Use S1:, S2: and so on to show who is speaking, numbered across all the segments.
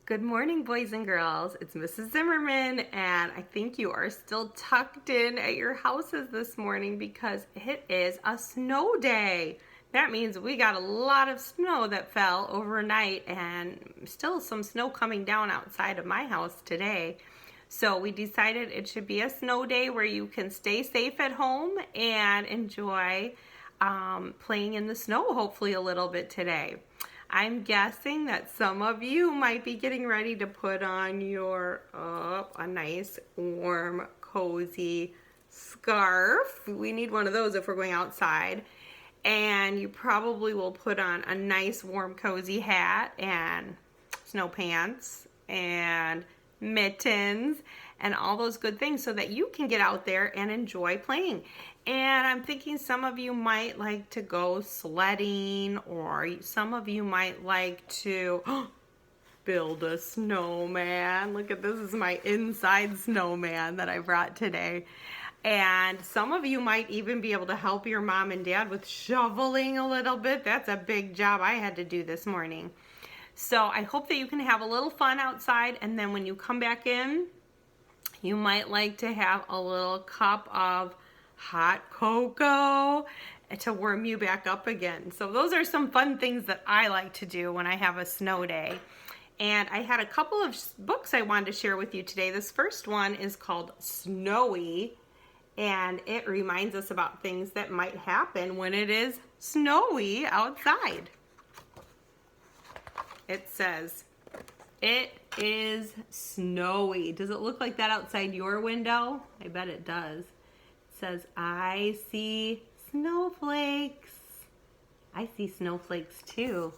S1: Good morning, boys and girls. It's Mrs. Zimmerman, and I think you are still tucked in at your houses this morning because it is a snow day. That means we got a lot of snow that fell overnight and still some snow coming down outside of my house today. So we decided it should be a snow day where you can stay safe at home and enjoy playing in the snow hopefully a little bit today. I'm guessing that some of you might be getting ready to put on your a nice warm cozy scarf. We need one of those if we're going outside. And you probably will put on a nice warm cozy hat and snow pants and mittens and all those good things so that you can get out there and enjoy playing. And I'm thinking some of you might like to go sledding, or some of you might like to build a snowman. Look at this, is my inside snowman that I brought today. And some of you might even be able to help your mom and dad with shoveling a little bit. That's a big job I had to do this morning. So I hope that you can have a little fun outside, and then when you come back in, you might like to have a little cup of hot cocoa to warm you back up again. So those are some fun things that I like to do when I have a snow day. And I had a couple of books I wanted to share with you today. This first one is called Snowy, and it reminds us about things that might happen when it is snowy outside. It says, "It is snowy." Does it look like that outside your window? I bet it does. It says, "I see snowflakes." I see snowflakes too.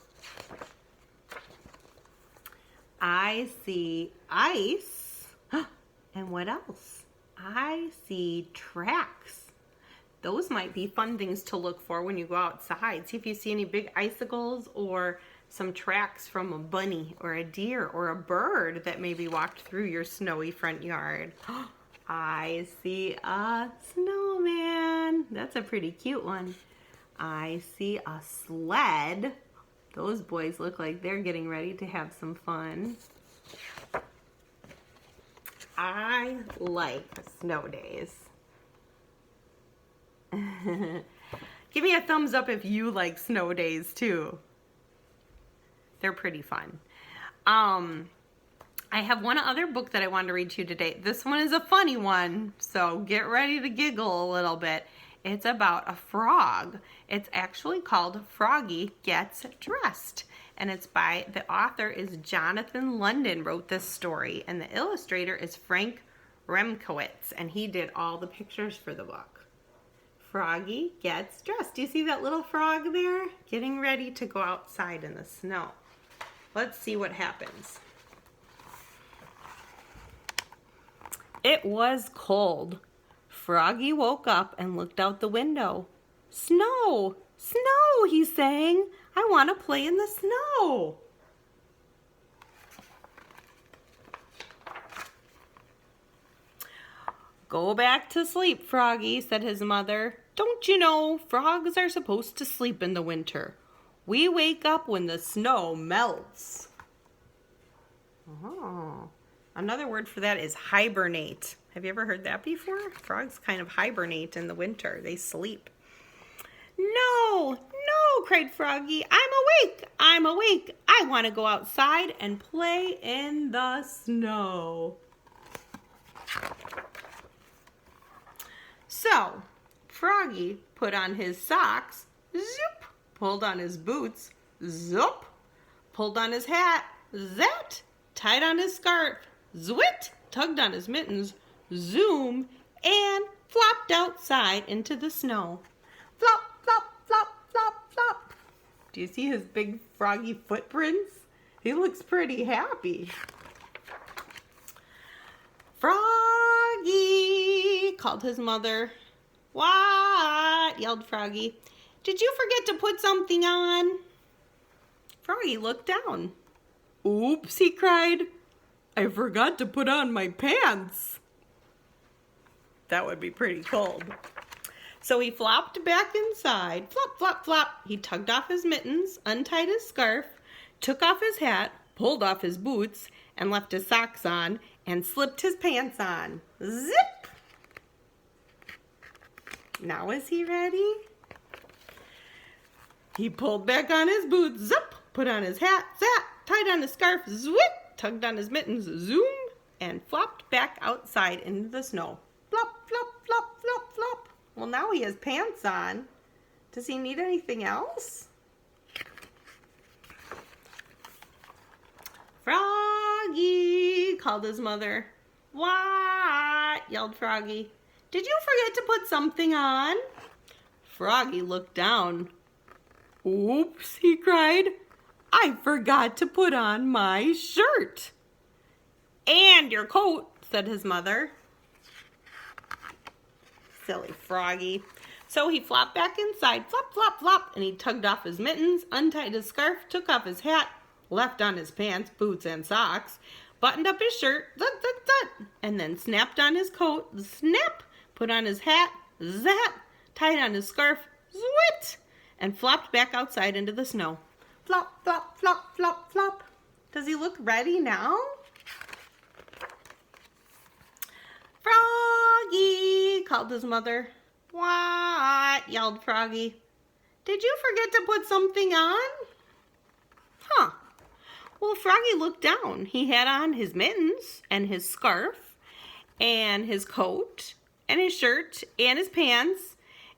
S1: I see ice. And what else? I see tracks. Those might be fun things to look for when you go outside. See if you see any big icicles or some tracks from a bunny or a deer or a bird that maybe walked through your snowy front yard. I see a snowman. That's a pretty cute one. I see a sled. Those boys look like they're getting ready to have some fun. I like snow days. Give me a thumbs up if you like snow days too. They're pretty fun. I have one other book that I wanted to read to you today. This one is a funny one, so get ready to giggle a little bit. It's about a frog. It's actually called Froggy Gets Dressed, and it's by, the author is Jonathan London wrote this story, and the illustrator is Frank Remkowitz, and he did all the pictures for the book. Froggy Gets Dressed. Do you see that little frog there? Getting ready to go outside in the snow. Let's see what happens. It was cold. Froggy woke up and looked out the window. "Snow! Snow!" he sang. "I want to play in the snow." "Go back to sleep, Froggy," said his mother. "Don't you know, frogs are supposed to sleep in the winter. We wake up when the snow melts." Oh, another word for that is hibernate. Have you ever heard that before? Frogs kind of hibernate in the winter. They sleep. "No, no," cried Froggy. "I'm awake. I'm awake. I want to go outside and play in the snow." So, Froggy put on his socks, zip, pulled on his boots, zup, pulled on his hat, zat, tied on his scarf, zwit, tugged on his mittens, zoom, and flopped outside into the snow. Flop, flop, flop, flop, flop. Do you see his big froggy footprints? He looks pretty happy. "Froggy," called his mother. "What?" yelled Froggy. "Did you forget to put something on?" Froggy looked down. "Oops," he cried. "I forgot to put on my pants." That would be pretty cold. So he flopped back inside. Flop, flop, flop. He tugged off his mittens, untied his scarf, took off his hat, pulled off his boots, and left his socks on, and slipped his pants on. Zip! Now is he ready? He pulled back on his boots, zip, put on his hat, zap, tied on his scarf, zwip, tugged on his mittens, zoom, and flopped back outside into the snow. Flop, flop, flop, flop, flop. Well, now he has pants on. Does he need anything else? Froggy, called his mother. What? Yelled Froggy. Did you forget to put something on? Froggy looked down. Oops, he cried. I forgot to put on my shirt. And your coat, said his mother. Silly Froggy. So he flopped back inside, flop, flop, flop, and he tugged off his mittens, untied his scarf, took off his hat, left on his pants, boots, and socks, buttoned up his shirt, zut, zut, zut, and then snapped on his coat, snap, put on his hat, zap, tied on his scarf, zwit, and flopped back outside into the snow. Flop, flop, flop, flop, flop. Does he look ready now? Froggy, called his mother. What? Yelled Froggy. Did you forget to put something on? Huh. Well, Froggy looked down. He had on his mittens and his scarf and his coat and his shirt and his pants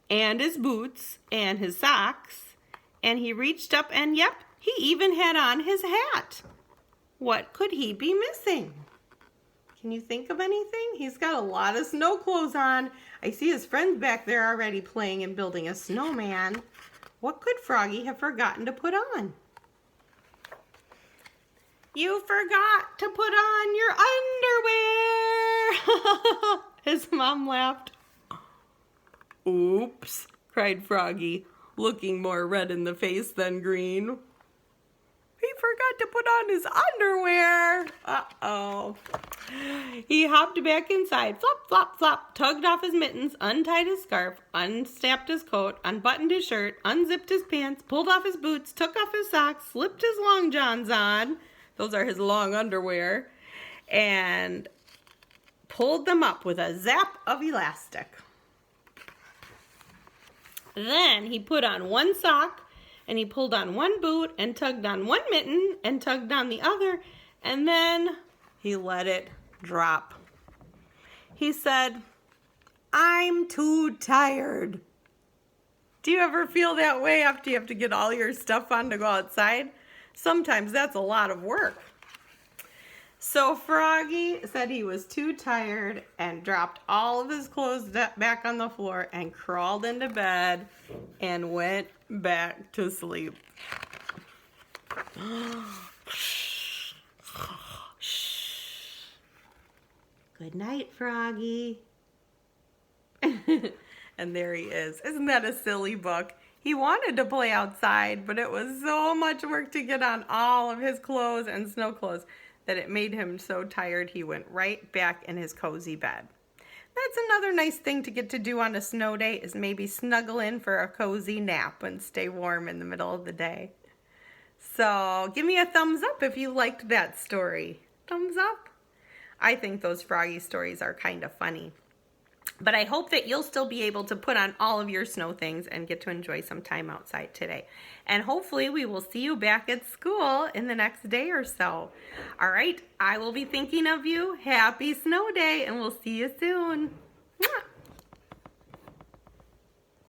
S1: and his boots and his socks. And he reached up and, yep, he even had on his hat. What could he be missing? Can you think of anything? He's got a lot of snow clothes on. I see his friends back there already playing and building a snowman. What could Froggy have forgotten to put on? You forgot to put on your underwear. His mom laughed. Oops, cried Froggy, looking more red in the face than green. He forgot to put on his underwear. Uh-oh. He hopped back inside, flop, flop, flop, tugged off his mittens, untied his scarf, unsnapped his coat, unbuttoned his shirt, unzipped his pants, pulled off his boots, took off his socks, slipped his long johns on, those are his long underwear, and pulled them up with a zap of elastic. Then he put on one sock, and he pulled on one boot, and tugged on one mitten, and tugged on the other, and then he let it drop. He said, I'm too tired. Do you ever feel that way after you have to get all your stuff on to go outside? Sometimes that's a lot of work. So Froggy said he was too tired and dropped all of his clothes back on the floor and crawled into bed and went back to sleep. Good night, Froggy. And there he is. Isn't that a silly book? He wanted to play outside, but it was so much work to get on all of his clothes and snow clothes that it made him so tired he went right back in his cozy bed. That's another nice thing to get to do on a snow day, is maybe snuggle in for a cozy nap and stay warm in the middle of the day. So give me a thumbs up if you liked that story. Thumbs up? I think those Froggy stories are kind of funny. But I hope that you'll still be able to put on all of your snow things and get to enjoy some time outside today. And hopefully we will see you back at school in the next day or so. All right, I will be thinking of you. Happy snow day, and we'll see you soon.